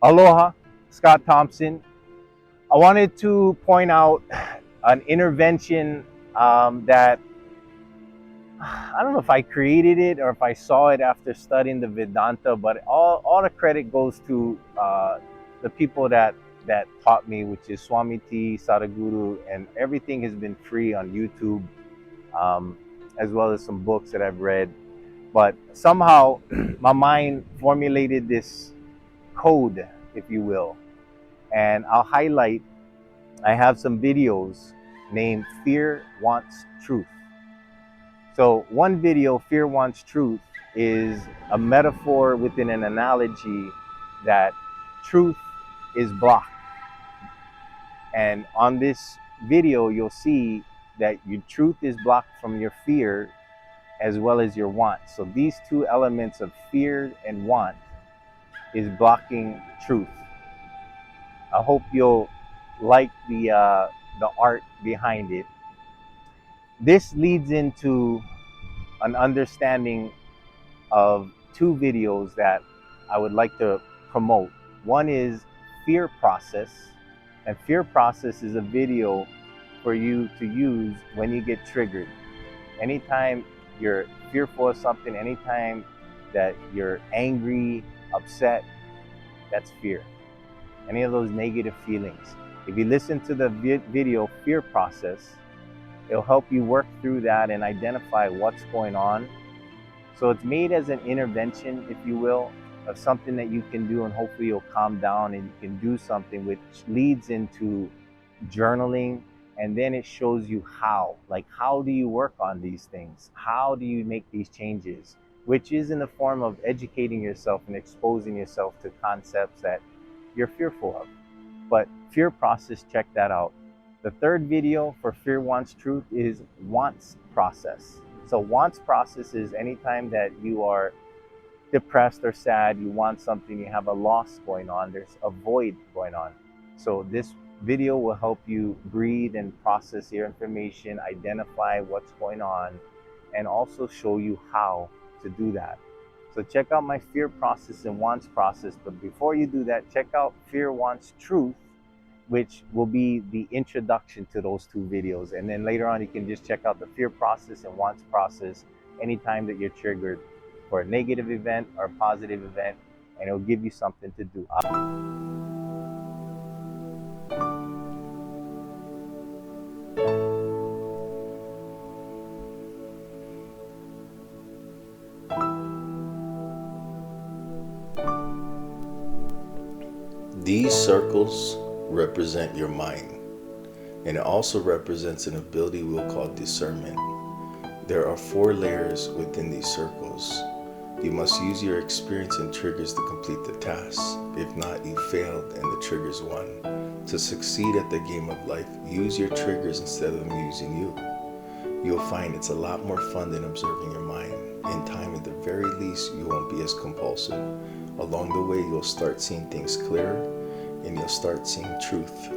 Aloha, Scott Thompson. I wanted to point out an intervention that I don't know if I created it or if I saw it after studying the Vedanta, but all the credit goes to the people that taught me, which is Swami T, Sadhguru, and everything has been free on YouTube, as well as some books that I've read. But somehow my mind formulated this code, if you will, and I'll highlight. I have some videos named Fear Wants Truth. So one video, Fear Wants Truth, is a metaphor within an analogy that truth is blocked. And on this video, you'll see that your truth is blocked from your fear as well as your want. So these two elements of fear and want is blocking truth. I hope you'll like the art behind it. This leads into an understanding of two videos that I would like to promote. One is Fear Process, and Fear Process is a video for you to use when you get triggered. Anytime you're fearful of something, anytime that you're angry, upset, that's fear. Any of those negative feelings. If you listen to the video Fear Process, it'll help you work through that and identify what's going on. So it's made as an intervention, if you will, of something that you can do, and hopefully you'll calm down and you can do something, which leads into journaling. And then it shows you how, like, how do you work on these things? How do you make these changes? Which is in the form of educating yourself and exposing yourself to concepts that you're fearful of. But Fear Process, check that out. The third video for Fear Wants Truth is Wants Process. So Wants Process is anytime that you are depressed or sad, you want something, you have a loss going on, there's a void going on. So this video will help you breathe and process your information, identify what's going on, and also show you how to do that. So check out my Fear Process and Wants Process. But before you do that, check out Fear Wants Truth, which will be the introduction to those two videos. And then later on, you can just check out the Fear Process and Wants Process anytime that you're triggered for a negative event or a positive event, and it'll give you something to do. These circles represent your mind, and it also represents an ability we'll call discernment. There are 4 layers within these circles. You must use your experience and triggers to complete the task. If not, you failed and the triggers won. To succeed at the game of life, use your triggers instead of them using you. You'll find it's a lot more fun than observing your mind. In time, at the very least, you won't be as compulsive. Along the way, you'll start seeing things clearer, and you'll start seeing truth.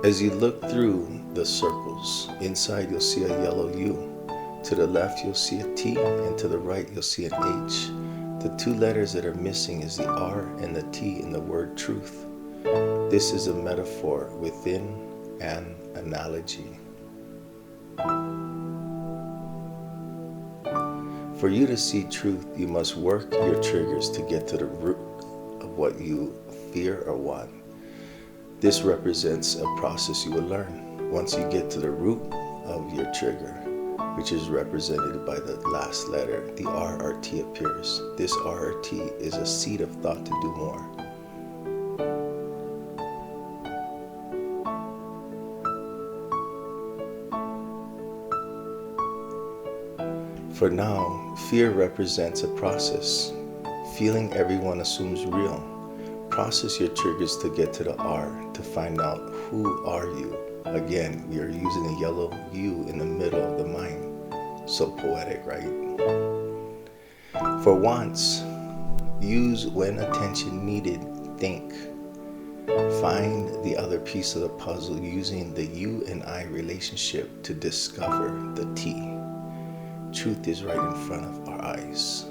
As you look through the circles, inside you'll see a yellow U. To the left you'll see a T, and to the right you'll see an H. The 2 letters that are missing is the R and the T in the word truth. This is a metaphor within an analogy. For you to see truth, you must work your triggers to get to the root of what you fear or want. This represents a process you will learn. Once you get to the root of your trigger, which is represented by the last letter, the R or T appears. This R or T is a seed of thought to do more. For now, fear represents a process. Feeling everyone assumes real. Process your triggers to get to the R, to find out who are you. Again, we are using a yellow U in the middle of the mind. So poetic, right? For wants, use when attention needed, think. Find the other piece of the puzzle using the you and I relationship to discover the T. Truth is right in front of our eyes.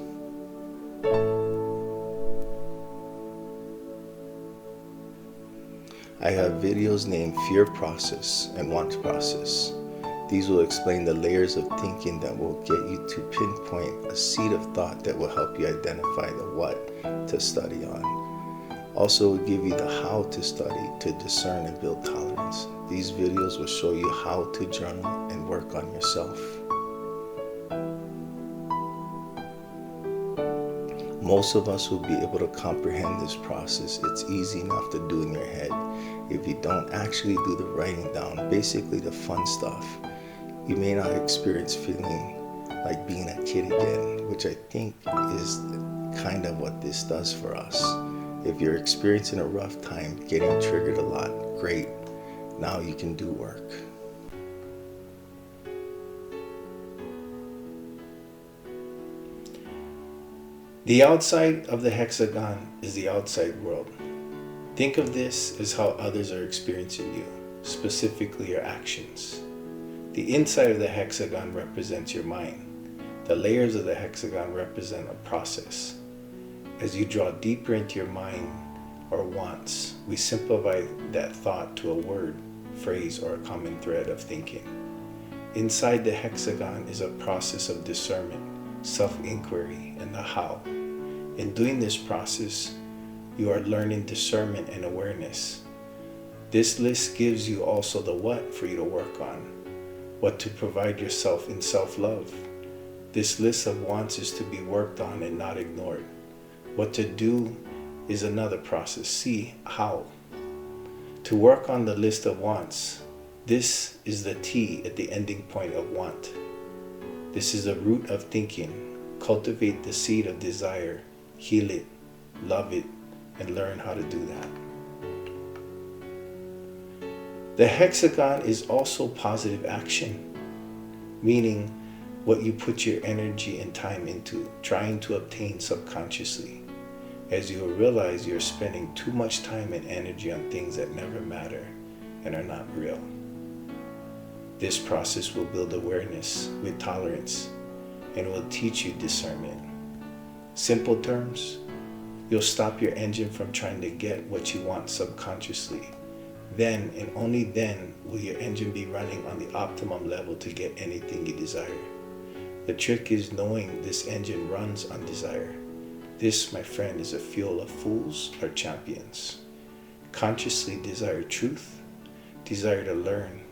I have videos named Fear Process and Want Process. These will explain the layers of thinking that will get you to pinpoint a seed of thought that will help you identify the what to study on. Also, will give you the how to study to discern and build tolerance. These videos will show you how to journal and work on yourself. Most of us will be able to comprehend this process. It's easy enough to do in your head. If you don't actually do the writing down, basically the fun stuff, you may not experience feeling like being a kid again, which I think is kind of what this does for us. If you're experiencing a rough time, getting triggered a lot, great. Now you can do work. The outside of the hexagon is the outside world. Think of this as how others are experiencing you, specifically your actions. The inside of the hexagon represents your mind. The layers of the hexagon represent a process. As you draw deeper into your mind or wants, we simplify that thought to a word, phrase, or a common thread of thinking. Inside the hexagon is a process of discernment, self-inquiry, and the how. In doing this process, you are learning discernment and awareness. This list gives you also the what for you to work on, what to provide yourself in self-love. This list of wants is to be worked on and not ignored. What to do is another process. See how. To work on the list of wants, this is the T at the ending point of want. This is the root of thinking. Cultivate the seed of desire, heal it, love it, and learn how to do that. The hexagon is also positive action, meaning what you put your energy and time into, trying to obtain subconsciously, as you will realize you're spending too much time and energy on things that never matter and are not real. This process will build awareness with tolerance and will teach you discernment. Simple terms, you'll stop your engine from trying to get what you want subconsciously. Then and only then will your engine be running on the optimum level to get anything you desire. The trick is knowing this engine runs on desire. This, my friend, is a fuel of fools or champions. Consciously desire truth, desire to learn,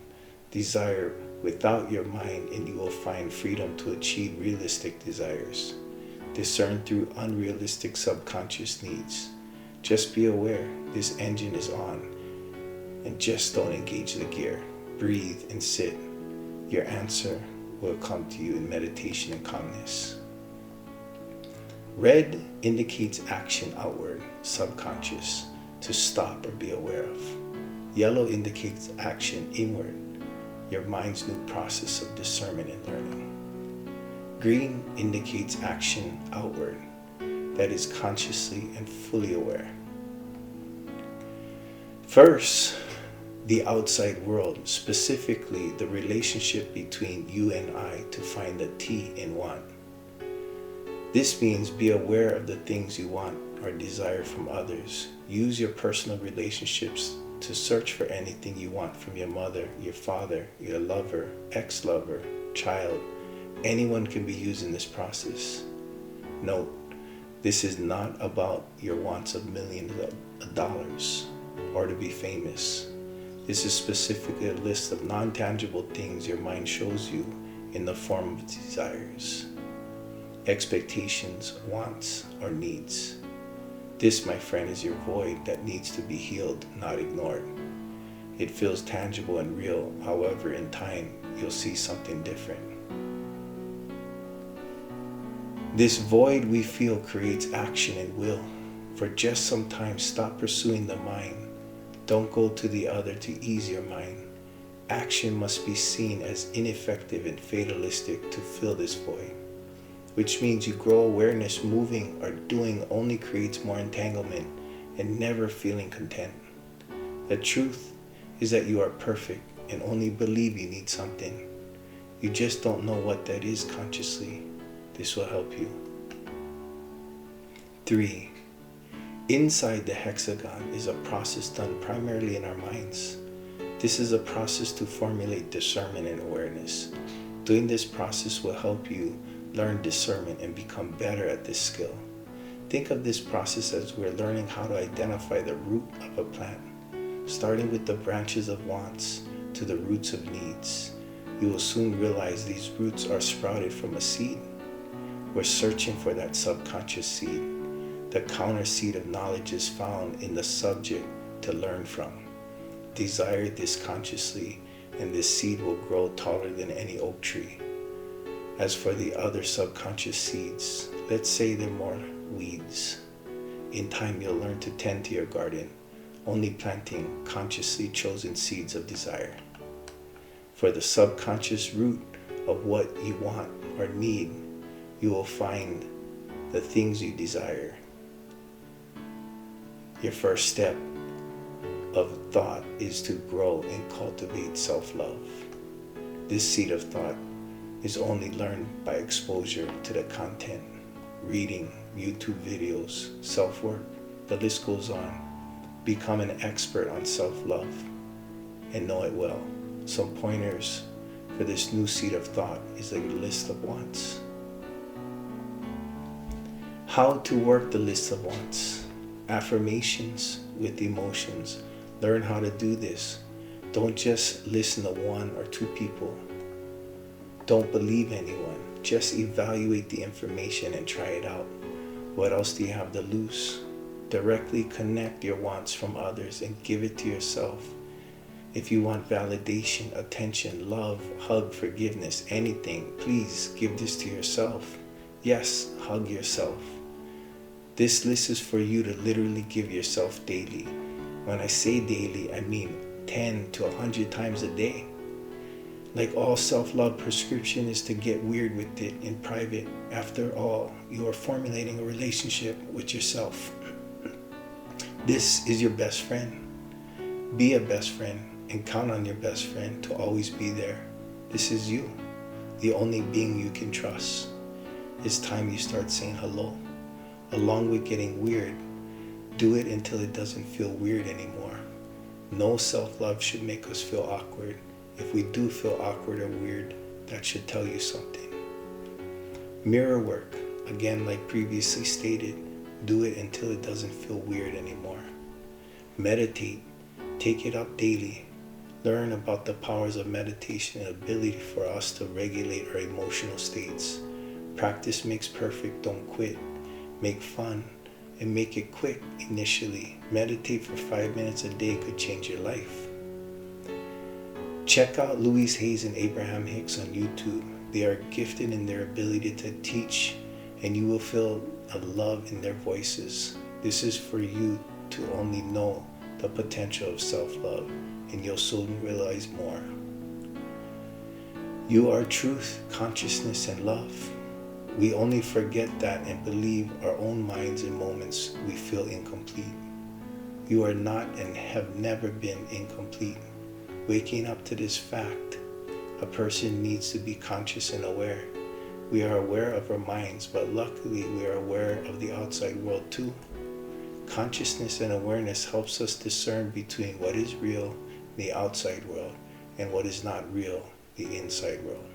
desire without your mind, and you will find freedom to achieve realistic desires. Discern through unrealistic subconscious needs. Just be aware this engine is on, and just don't engage the gear. Breathe and sit. Your answer will come to you in meditation and calmness. Red indicates action outward, subconscious, to stop or be aware of. Yellow indicates action inward, your mind's new process of discernment and learning. Green indicates action outward, that is consciously and fully aware. First, the outside world, specifically the relationship between you and I, to find the T in want. This means be aware of the things you want or desire from others. Use your personal relationships to search for anything you want from your mother, your father, your lover, ex-lover, child. Anyone can be used in this process. Note, this is not about your wants of millions of dollars or to be famous. This is specifically a list of non-tangible things your mind shows you in the form of desires, expectations, wants, or needs. This, my friend, is your void that needs to be healed, not ignored. It feels tangible and real. However, in time, you'll see something different. This void we feel creates action and will. For just some time, stop pursuing the mind. Don't go to the other to ease your mind. Action must be seen as ineffective and fatalistic to fill this void, which means you grow awareness. Moving or doing only creates more entanglement and never feeling content. The truth is that you are perfect and only believe you need something. You just don't know what that is consciously. This will help you. 3. Inside the hexagon is a process done primarily in our minds. This is a process to formulate discernment and awareness. Doing this process will help you learn discernment and become better at this skill. Think of this process as we're learning how to identify the root of a plant, starting with the branches of wants to the roots of needs. You will soon realize these roots are sprouted from a seed. We're searching for that subconscious seed. The counter seed of knowledge is found in the subject to learn from. Desire this consciously, and this seed will grow taller than any oak tree. As for the other subconscious seeds, let's say they're more weeds. In time, you'll learn to tend to your garden, only planting consciously chosen seeds of desire. For the subconscious root of what you want or need, you will find the things you desire. Your first step of thought is to grow and cultivate self-love. This seed of thought is only learned by exposure to the content, reading, YouTube videos, self-work, the list goes on. Become an expert on self-love and know it well. Some pointers for this new seed of thought is a list of wants. How to work the list of wants. Affirmations with emotions. Learn how to do this. Don't just listen to one or two people. Don't believe anyone. Just evaluate the information and try it out. What else do you have to lose? Directly connect your wants from others and give it to yourself. If you want validation, attention, love, hug, forgiveness, anything, please give this to yourself. Yes, hug yourself. This list is for you to literally give yourself daily. When I say daily, I mean 10 to 100 times a day. Like all self-love prescription is to get weird with it in private. After all, you are formulating a relationship with yourself. This is your best friend. Be a best friend and count on your best friend to always be there. This is you, the only being you can trust. It's time you start saying hello. Along with getting weird, do it until it doesn't feel weird anymore. No self-love should make us feel awkward. If we do feel awkward or weird, that should tell you something. Mirror work, again like previously stated, do it until it doesn't feel weird anymore. Meditate, take it up daily. Learn about the powers of meditation and ability for us to regulate our emotional states. Practice makes perfect, don't quit. Make fun and make it quick initially. Meditate for 5 minutes a day could change your life. Check out Louise Hayes and Abraham Hicks on YouTube. They are gifted in their ability to teach, and you will feel a love in their voices. This is for you to only know the potential of self-love, and you'll soon realize more. You are truth, consciousness, and love. We only forget that and believe our own minds in moments we feel incomplete. You are not and have never been incomplete. Waking up to this fact, a person needs to be conscious and aware. We are aware of our minds, but luckily we are aware of the outside world too. Consciousness and awareness helps us discern between what is real, the outside world, and what is not real, the inside world.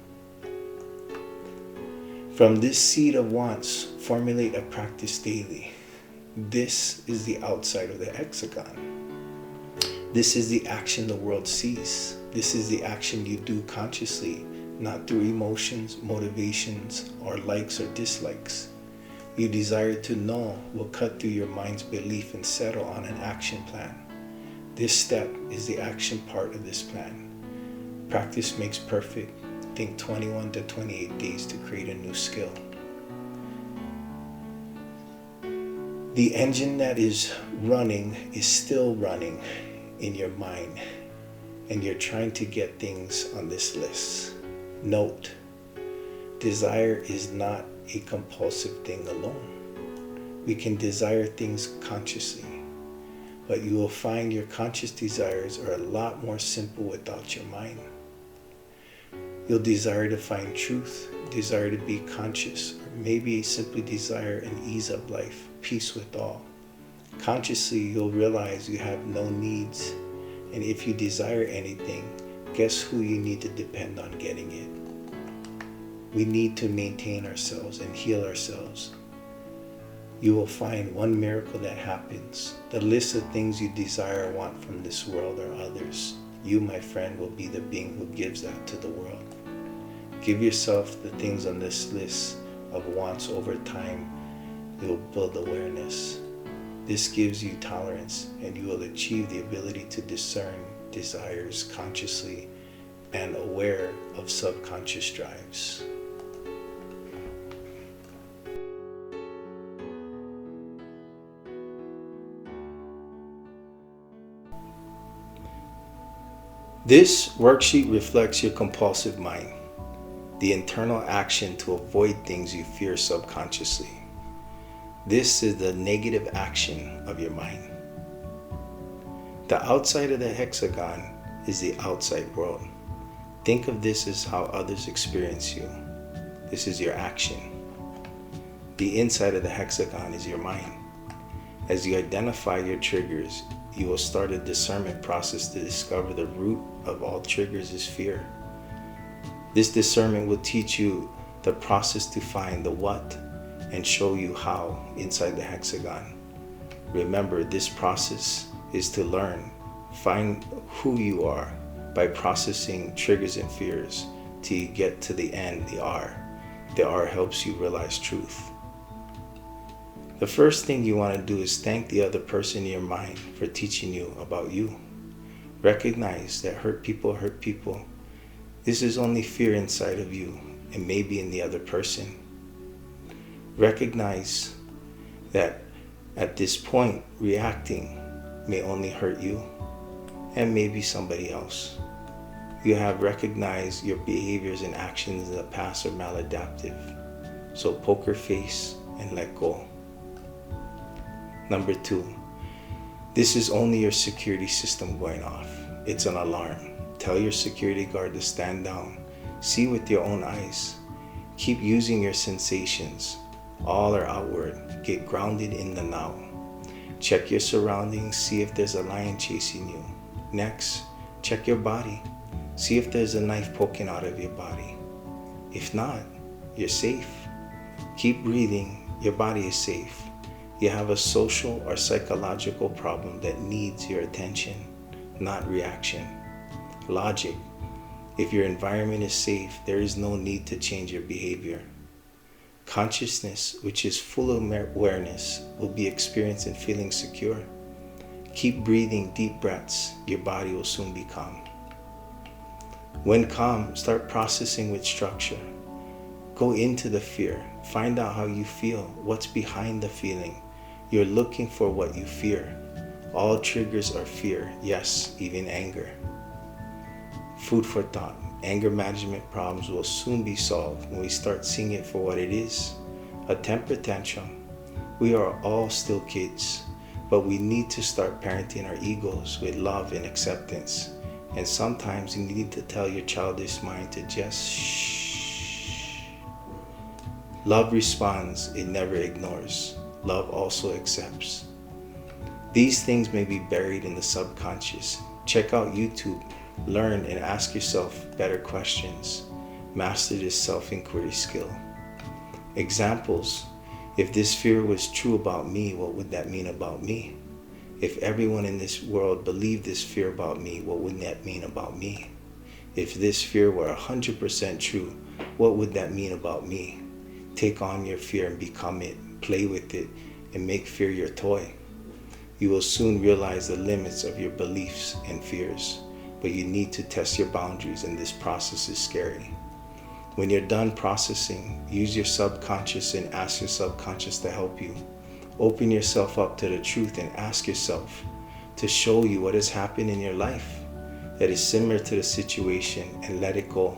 From this seed of wants, formulate a practice daily. This is the outside of the hexagon. This is the action the world sees. This is the action you do consciously, not through emotions, motivations, or likes or dislikes. You desire to know will cut through your mind's belief and settle on an action plan. This step is the action part of this plan. Practice makes perfect. Think 21 to 28 days to create a new skill. The engine that is running is still running in your mind, and you're trying to get things on this list. Note, desire is not a compulsive thing alone. We can desire things consciously, but you will find your conscious desires are a lot more simple without your mind. You'll desire to find truth, desire to be conscious, or maybe simply desire an ease of life, peace with all. Consciously, you'll realize you have no needs, and if you desire anything, guess who you need to depend on getting it? We need to maintain ourselves and heal ourselves. You will find one miracle that happens. The list of things you desire or want from this world or others. You, my friend, will be the being who gives that to the world. Give yourself the things on this list of wants. Over time. You'll build awareness. This gives you tolerance, and you will achieve the ability to discern desires consciously and aware of subconscious drives. This worksheet reflects your compulsive mind, the internal action to avoid things you fear subconsciously. This is the negative action of your mind. The outside of the hexagon is the outside world. Think of this as how others experience you. This is your action. The inside of the hexagon is your mind. As you identify your triggers, you will start a discernment process to discover the root of all triggers is fear. This discernment will teach you the process to find the what and show you how inside the hexagon. Remember, this process is to learn, find who you are by processing triggers and fears till you get to the end, the R. The R helps you realize truth. The first thing you want to do is thank the other person in your mind for teaching you about you. Recognize that hurt people hurt people. This is only fear inside of you and maybe in the other person. Recognize that at this point, reacting may only hurt you and maybe somebody else. You have recognized your behaviors and actions in the past are maladaptive. So poker face and let go. Number 2, this is only your security system going off. It's an alarm. Tell your security guard to stand down. See with your own eyes. Keep using your sensations. All are outward. Get grounded in the now. Check your surroundings. See if there's a lion chasing you. Next, check your body. See if there's a knife poking out of your body. If not, you're safe. Keep breathing. Your body is safe. You have a social or psychological problem that needs your attention, not reaction. Logic. If your environment is safe, there is no need to change your behavior. Consciousness, which is full of awareness, will be experienced in feeling secure. Keep breathing deep breaths. Your body will soon be calm. When calm, start processing with structure. Go into the fear. Find out how you feel. What's behind the feeling? You're looking for what you fear. All triggers are fear. Yes, even anger. Food for thought. Anger management problems will soon be solved when we start seeing it for what it is. A temper tantrum. We are all still kids, but we need to start parenting our egos with love and acceptance. And sometimes you need to tell your childish mind to just shh. Love responds, it never ignores. Love also accepts. These things may be buried in the subconscious. Check out YouTube, learn and ask yourself better questions. Master this self-inquiry skill. Examples. If this fear was true about me, what would that mean about me? If everyone in this world believed this fear about me, what would that mean about me? If this fear were 100% true, what would that mean about me? Take on your fear and become it. Play with it and make fear your toy. You will soon realize the limits of your beliefs and fears, but you need to test your boundaries, and this process is scary. When you're done processing, use your subconscious and ask your subconscious to help you. Open yourself up to the truth and ask yourself to show you what has happened in your life that is similar to the situation, and let it go.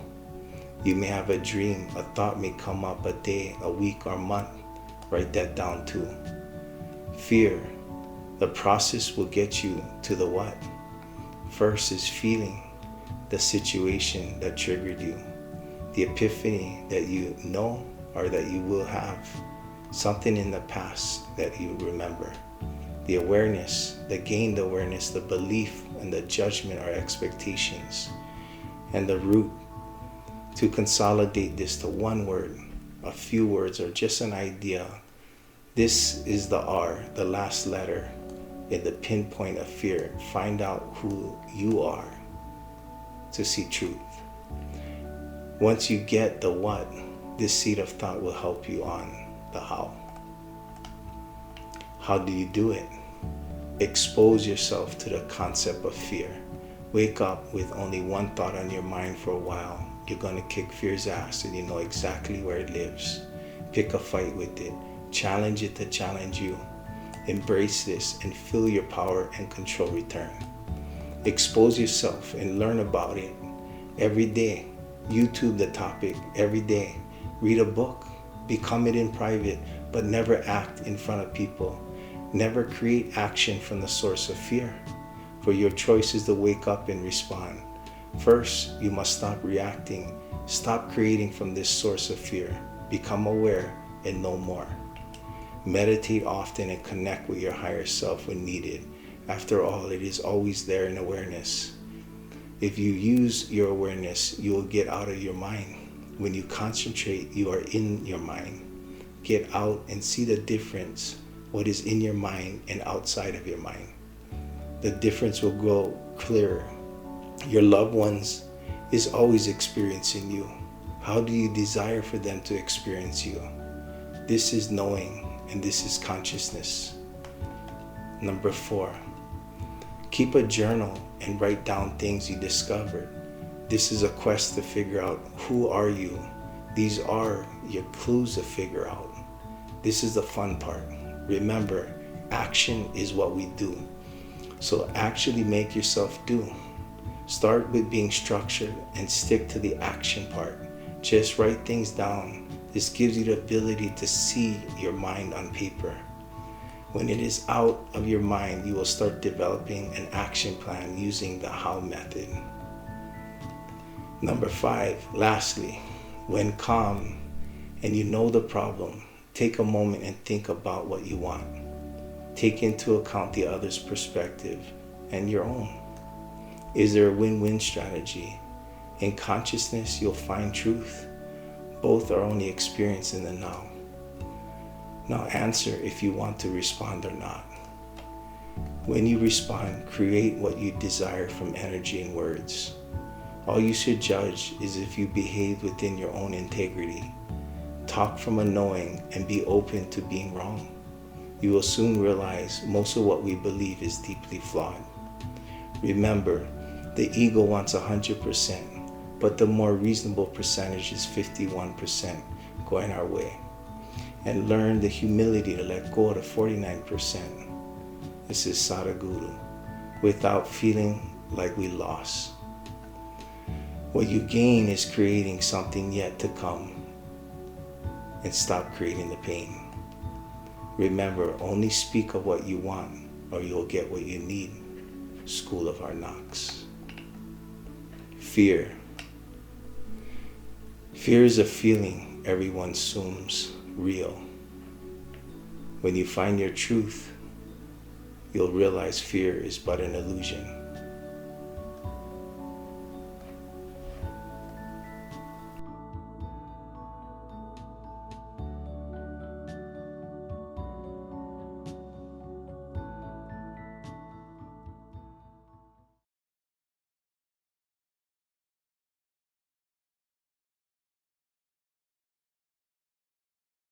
You may have a dream, a thought may come up a day, a week, or a month. Write that down too. Fear. The process will get you to the what. First is feeling the situation that triggered you. the epiphany that you know or that you will have, something in the past that you remember, the awareness, the gained awareness, the belief and the judgment or expectations, and the root to consolidate this to one word, a few words, or just an idea. This is the R, the last letter in the pinpoint of fear. Find out who you are to see truth. Once you get the what, this seed of thought will help you on the how. How do you do it? Expose yourself to the concept of fear. Wake up with only one thought on your mind for a while. You're going to kick fear's ass and you know exactly where it lives. Pick a fight with it. Challenge it to challenge you. Embrace this and feel your power and control return. Expose yourself and learn about it every day. YouTube the topic every day. Read a book. Become it in private, but never act in front of people. Never create action from the source of fear. For your choice is to wake up and respond. First, you must stop reacting. Stop creating from this source of fear. Become aware and no more. Meditate often and connect with your higher self when needed. After all, it is always there in awareness. If you use your awareness, you will get out of your mind. When you concentrate, you are in your mind. Get out and see the difference, what is in your mind and outside of your mind. The difference will grow clearer. Your loved ones is always experiencing you. How do you desire for them to experience you? This is knowing, and this is consciousness. Number 4, keep a journal and write down things you discovered. This is a quest to figure out who are you. These are your clues to figure out. This is the fun part. Remember, action is what we do. So actually make yourself do. Start with being structured and stick to the action part. Just write things down. This gives you the ability to see your mind on paper. When it is out of your mind, you will start developing an action plan using the how method. Number 5, lastly, when calm and you know the problem, take a moment and think about what you want. Take into account the other's perspective and your own. Is there a win-win strategy? In consciousness, you'll find truth. Both are only experienced in the now. Now answer if you want to respond or not. When you respond, create what you desire from energy and words. All you should judge is if you behave within your own integrity. Talk from a knowing and be open to being wrong. You will soon realize most of what we believe is deeply flawed. Remember, the ego wants 100%, but the more reasonable percentage is 51% going our way. And learn the humility to let go of the 49%. This is Sadhguru, without feeling like we lost. What you gain is creating something yet to come, and stop creating the pain. Remember, only speak of what you want or you'll get what you need. School of Hard Knocks. Fear. Fear is a feeling everyone assumes real. When you find your truth, you'll realize fear is but an illusion.